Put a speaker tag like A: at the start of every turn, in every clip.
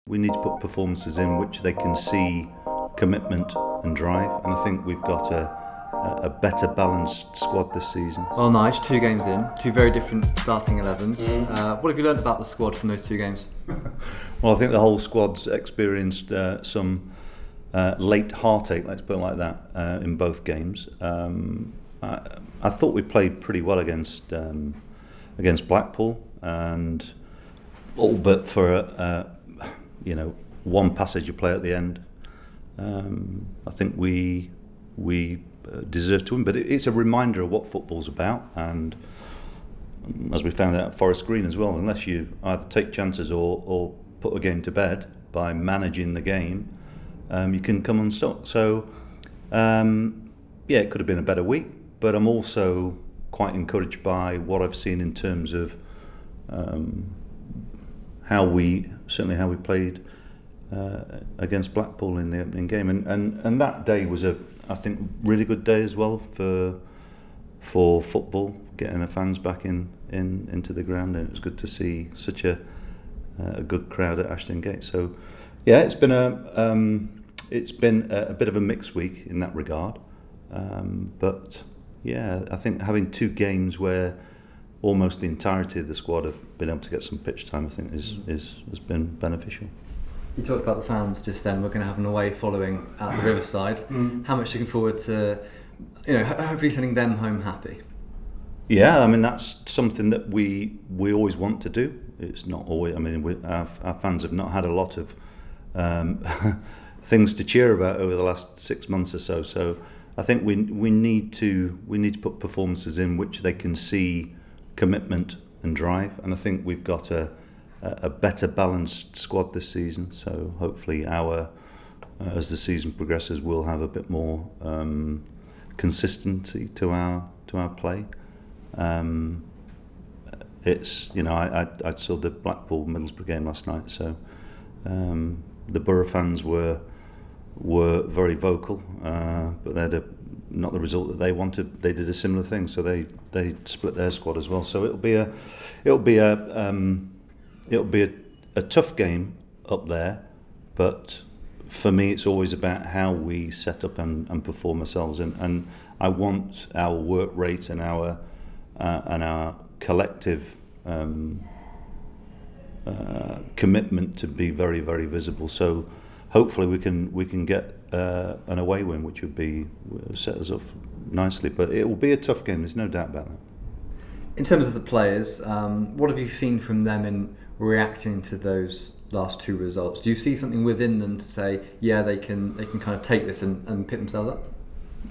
A: We need to put performances in which they can see commitment and drive, and I think we've got a better balanced squad this season.
B: Well, Nige, 2 games in, 2 very different starting 11s. What have you learned about the squad from those 2 games?
A: Well, I think the whole squad's experienced some late heartache, let's put it like that, in both games. I thought we played pretty well against Blackpool, and all but for one passage of play at the end. I think we deserve to win, but it's a reminder of what football's about, and as we found out at Forest Green as well, unless you either take chances or put a game to bed by managing the game, you can come unstuck. So it could have been a better week, but I'm also quite encouraged by what I've seen in terms of how we played against Blackpool in the opening game, and that day was I think really good day as well for football, getting the fans back into the ground, and it was good to see such a good crowd at Ashton Gate. So yeah, it's been a bit of a mixed week in that regard, but yeah, I think having 2 games where almost the entirety of the squad have been able to get some pitch time, I think has been beneficial.
B: You talked about the fans just then. We're going to have an away following at the Riverside. How much looking forward to, hopefully sending them home happy?
A: Yeah, I mean that's something that we always want to do. It's not always. I mean, our fans have not had a lot of things to cheer about over the last 6 months or so. So I think we need to put performances in which they can see commitment and drive, and I think we've got a better balanced squad this season. So hopefully as the season progresses, we'll have a bit more consistency to our play. It's I saw the Blackpool Middlesbrough game last night, so the Borough fans were very vocal, but they had not the result that they wanted. They did a similar thing, so they split their squad as well. So it'll be a tough game up there, but for me it's always about how we set up and perform ourselves, and I want our work rate and our collective commitment to be very, very visible. So hopefully we can get an away win, which would set us up nicely, but it will be a tough game, there's no doubt about that.
B: In terms of the players, what have you seen from them in reacting to those last 2 results? Do you see something within them to say, yeah, they can kind of take this and pick themselves up?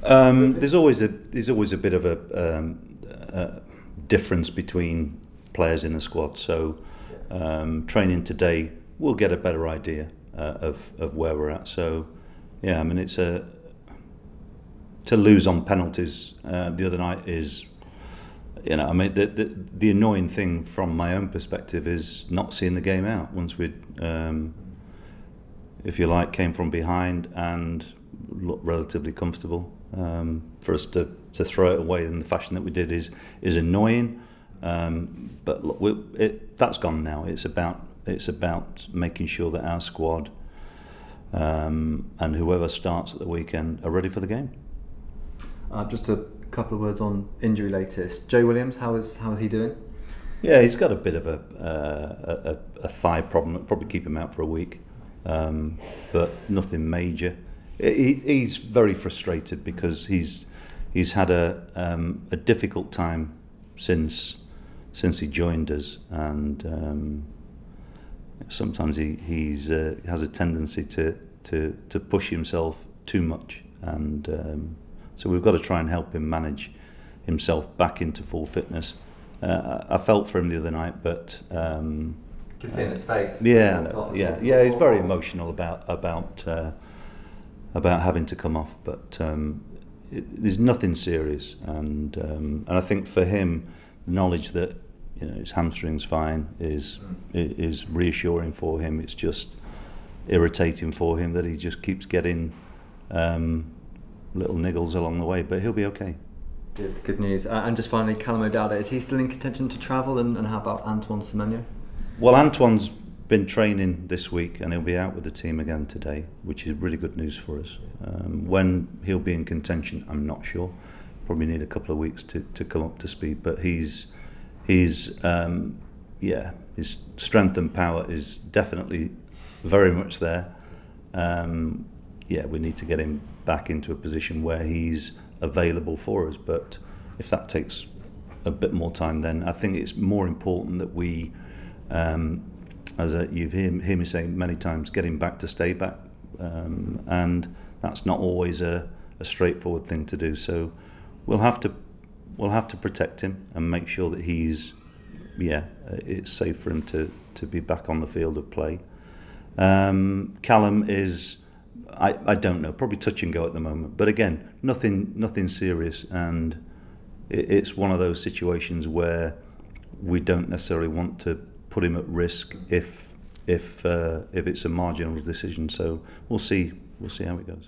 A: There's always a bit of a difference between players in the squad. So training today, we'll get a better idea of where we're at. So yeah, I mean to lose on penalties the other night is. I mean, the annoying thing from my own perspective is not seeing the game out once we'd, if you like, came from behind and looked relatively comfortable. For us to throw it away in the fashion that we did is annoying. But look, that's gone now. It's about making sure that our squad and whoever starts at the weekend are ready for the game.
B: Just a couple of words on injury latest. Joe Williams, how is he doing?
A: Yeah, he's got a bit of a thigh problem. It'll probably keep him out for a week, but nothing major. He's very frustrated because he's had a difficult time since he joined us, and sometimes he has a tendency to push himself too much, and so we've got to try and help him manage himself back into full fitness. I felt for him the other night, but
B: you can see in his face.
A: Yeah, he's very emotional about having to come off, but there's nothing serious, and I think for him, knowledge that his hamstring's fine is reassuring for him. It's just irritating for him that he just keeps getting little niggles along the way, but he'll be okay.
B: Good news. And just finally, Callum O'Dowda, is he still in contention to travel? And how about Antoine Griezmann?
A: Well, Antoine's been training this week, and he'll be out with the team again today, which is really good news for us. When he'll be in contention, I'm not sure. Probably need a couple of weeks to come up to speed, but his strength and power is definitely very much there. We need to get him back into a position where he's available for us, but if that takes a bit more time, then I think it's more important that we, you've heard me say many times, get him back to stay back, and that's not always a straightforward thing to do. So we'll have to protect him and make sure that it's safe for him to be back on the field of play. Callum is, I don't know, probably touch and go at the moment, but again, nothing serious, and it's one of those situations where we don't necessarily want to put him at risk if it's a marginal decision. So we'll see how it goes.